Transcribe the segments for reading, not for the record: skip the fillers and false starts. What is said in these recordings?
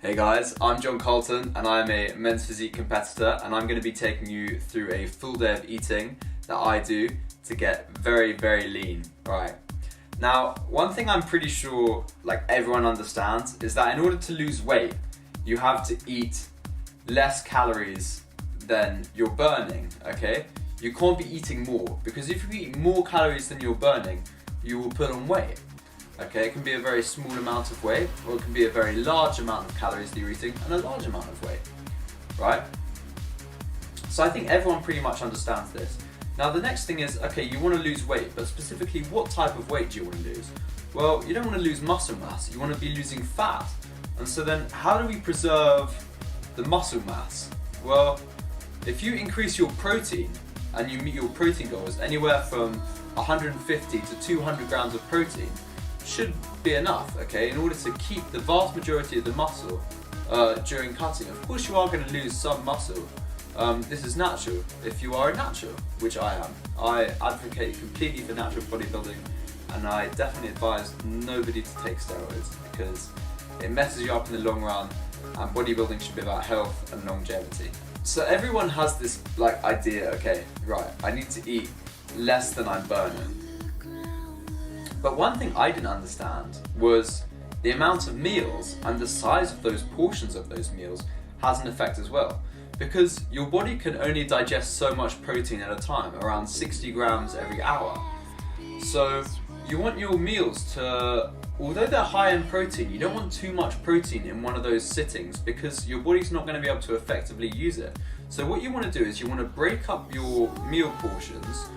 Hey guys, I'm John Colton and I'm a men's physique competitor, and I'm going to be taking you through a full day of eating that I do to get very, very lean. Right. Now, one thing I'm pretty sure everyone understands is that in order to lose weight, you have to eat less calories than you're burning, okay? You can't be eating more, because if you eat more calories than you're burning, you will put on weight. Okay, it can be a very small amount of weight, or it can be a very large amount of calories that you're eating and a large amount of weight, right? So I think everyone pretty much understands this. Now the next thing is, okay, you want to lose weight, but specifically what type of weight do you want to lose? Well, you don't want to lose muscle mass, you want to be losing fat. And so then how do we preserve the muscle mass? Well, if you increase your protein and you meet your protein goals, anywhere from 150 to 200 grams of protein should be enough, okay, in order to keep the vast majority of the muscle during cutting. Of course you are going to lose some muscle. This is natural if you are a natural, which I am. I advocate completely for natural bodybuilding, and I definitely advise nobody to take steroids because it messes you up in the long run, and bodybuilding should be about health and longevity. So everyone has this idea, okay, right, I need to eat less than I'm burning. But one thing I didn't understand was the amount of meals and the size of those portions of those meals has an effect as well. Because your body can only digest so much protein at a time, around 60 grams every hour. So you want your meals to, although they're high in protein, you don't want too much protein in one of those sittings because your body's not going to be able to effectively use it. So what you want to do is you want to break up your meal portions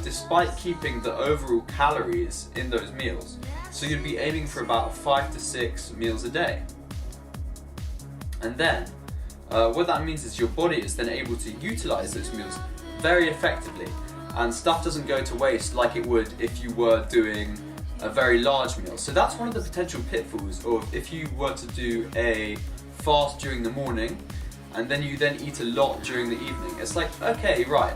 despite keeping the overall calories in those meals. So you'd be aiming for about 5 to 6 meals a day. And then what that means is your body is then able to utilize those meals very effectively, and stuff doesn't go to waste like it would if you were doing a very large meal. So that's one of the potential pitfalls of if you were to do a fast during the morning and then you then eat a lot during the evening. It's like, okay, right,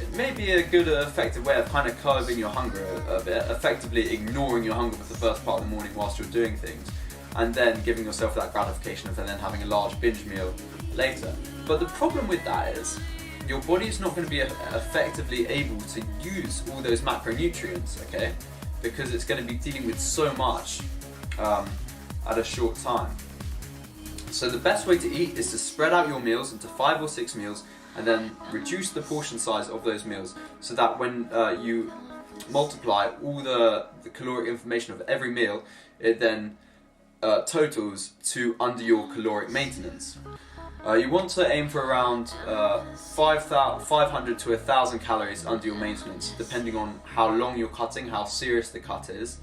it may be a good effective way of kind of curbing your hunger a bit, effectively ignoring your hunger for the first part of the morning whilst you're doing things, and then giving yourself that gratification of then having a large binge meal later. But the problem with that is your body is not going to be effectively able to use all those macronutrients, okay? Because it's going to be dealing with so much at a short time. So the best way to eat is to spread out your meals into 5 or 6 meals and then reduce the portion size of those meals so that when you multiply all the caloric information of every meal, it then totals to under your caloric maintenance. You want to aim for around 500 to 1,000 calories under your maintenance, depending on how long you're cutting, how serious the cut is.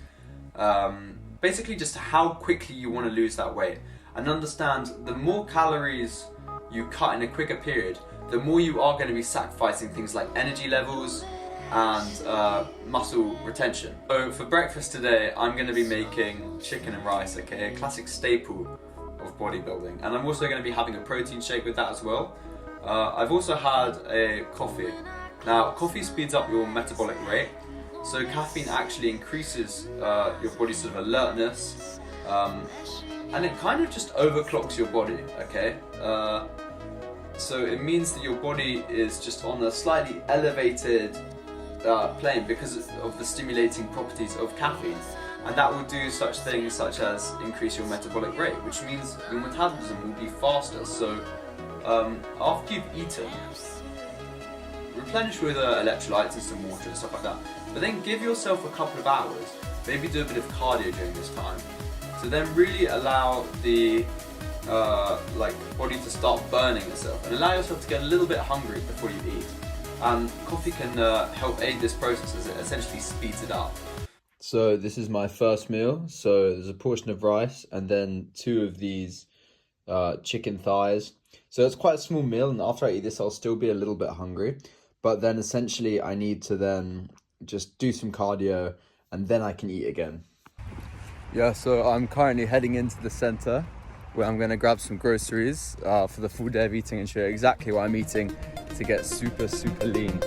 Basically just how quickly you want to lose that weight. And understand, the more calories you cut in a quicker period, the more you are going to be sacrificing things like energy levels and muscle retention. So for breakfast today, I'm going to be making chicken and rice, okay, a classic staple of bodybuilding, and I'm also going to be having a protein shake with that as well. I've also had a coffee. Now, coffee speeds up your metabolic rate, so caffeine actually increases your body's sort of alertness, and it kind of just overclocks your body, okay? So it means that your body is just on a slightly elevated plane because of the stimulating properties of caffeine. And that will do such things such as increase your metabolic rate, which means your metabolism will be faster. So after you've eaten, replenish with electrolytes and some water and stuff like that. But then give yourself a couple of hours, maybe do a bit of cardio during this time, to then really allow the body to start burning itself and allow yourself to get a little bit hungry before you eat. And coffee can help aid this process as it essentially speeds it up. So this is my first meal. So there's a portion of rice and then 2 of these chicken thighs. So it's quite a small meal, and after I eat this I'll still be a little bit hungry. But then essentially I need to then just do some cardio and then I can eat again. Yeah, so I'm currently heading into the center where I'm going to grab some groceries for the full day of eating and show you exactly what I'm eating to get super, super lean.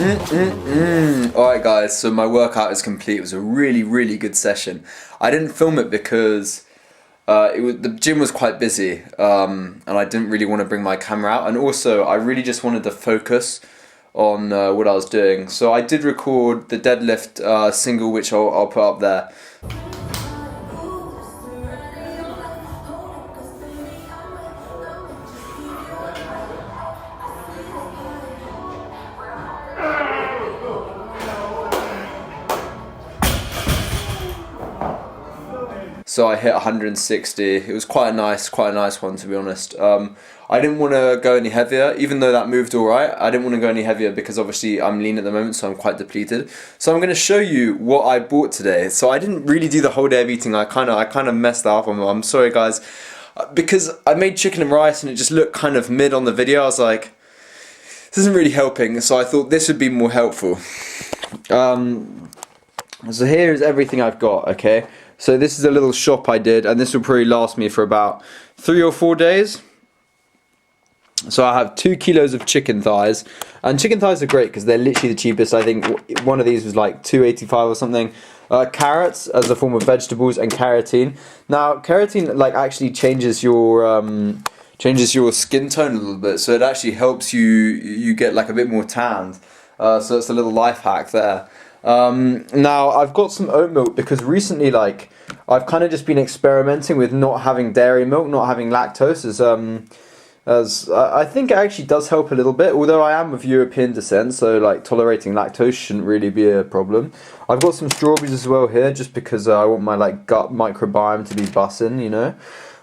Alright guys, so my workout is complete. It was a really good session. I didn't film it because the gym was quite busy, and I didn't really want to bring my camera out, and also I really just wanted to focus on what I was doing. So I did record the deadlift single, which I'll put up there. So I hit 160. It was quite a nice one, to be honest. I didn't want to go any heavier, even though that moved all right. I didn't want to go any heavier because obviously I'm lean at the moment, so I'm quite depleted. So I'm going to show you what I bought today. So I didn't really do the whole day of eating. I kind of messed that up. I'm sorry, guys, because I made chicken and rice and it just looked kind of mid on the video. I was like, this isn't really helping. So I thought this would be more helpful. So here is everything I've got. Okay. So this is a little shop I did, and this will probably last me for about 3 or 4 days. So I have 2 kilos of chicken thighs, and chicken thighs are great because they're literally the cheapest. I think one of these was like $2.85 or something. Carrots as a form of vegetables, and keratin. Now keratin like actually changes your skin tone a little bit, so it actually helps you get like a bit more tanned. So it's a little life hack there. Now I've got some oat milk because recently, like, I've kind of just been experimenting with not having dairy milk, not having lactose, as I think it actually does help a little bit. Although I am of European descent, so like tolerating lactose shouldn't really be a problem. I've got some strawberries as well here, just because I want my like gut microbiome to be bussing, you know.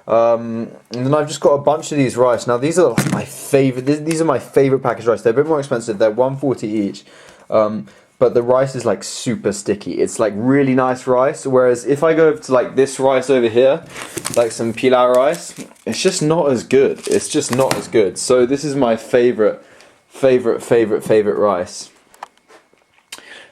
And then I've just got a bunch of these rice. Now these are like my favorite. These are my favorite packaged rice. They're a bit more expensive. They're $1.40 each. But the rice is like super sticky. It's like really nice rice. Whereas if I go over to like this rice over here, like some pilau rice, it's just not as good. It's just not as good. So this is my favorite rice.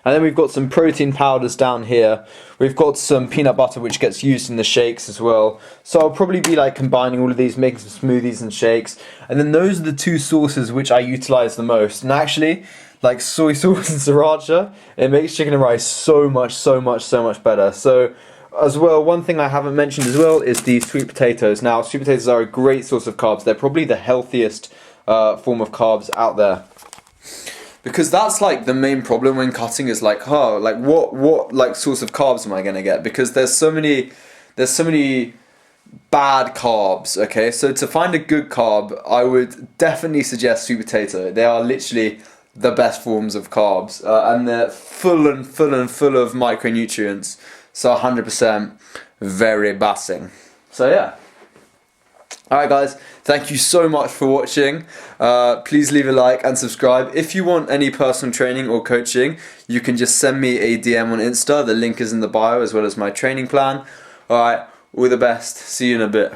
And then we've got some protein powders down here. We've got some peanut butter, which gets used in the shakes as well. So I'll probably be like combining all of these, making some smoothies and shakes. And then those are the 2 sauces which I utilize the most. And actually, like soy sauce and sriracha, it makes chicken and rice so much better. So as well, one thing I haven't mentioned as well is the sweet potatoes. Now sweet potatoes are a great source of carbs. They're probably the healthiest form of carbs out there. Because that's like the main problem when cutting is like, what like source of carbs am I gonna get? Because there's so many bad carbs. Okay, so to find a good carb, I would definitely suggest sweet potato. They are literally the best forms of carbs, and they're full of micronutrients. So 100% very bassing. So yeah. Alright guys, thank you so much for watching. Please leave a like and subscribe. If you want any personal training or coaching, you can just send me a DM on Insta. The link is in the bio, as well as my training plan. Alright, all the best. See you in a bit.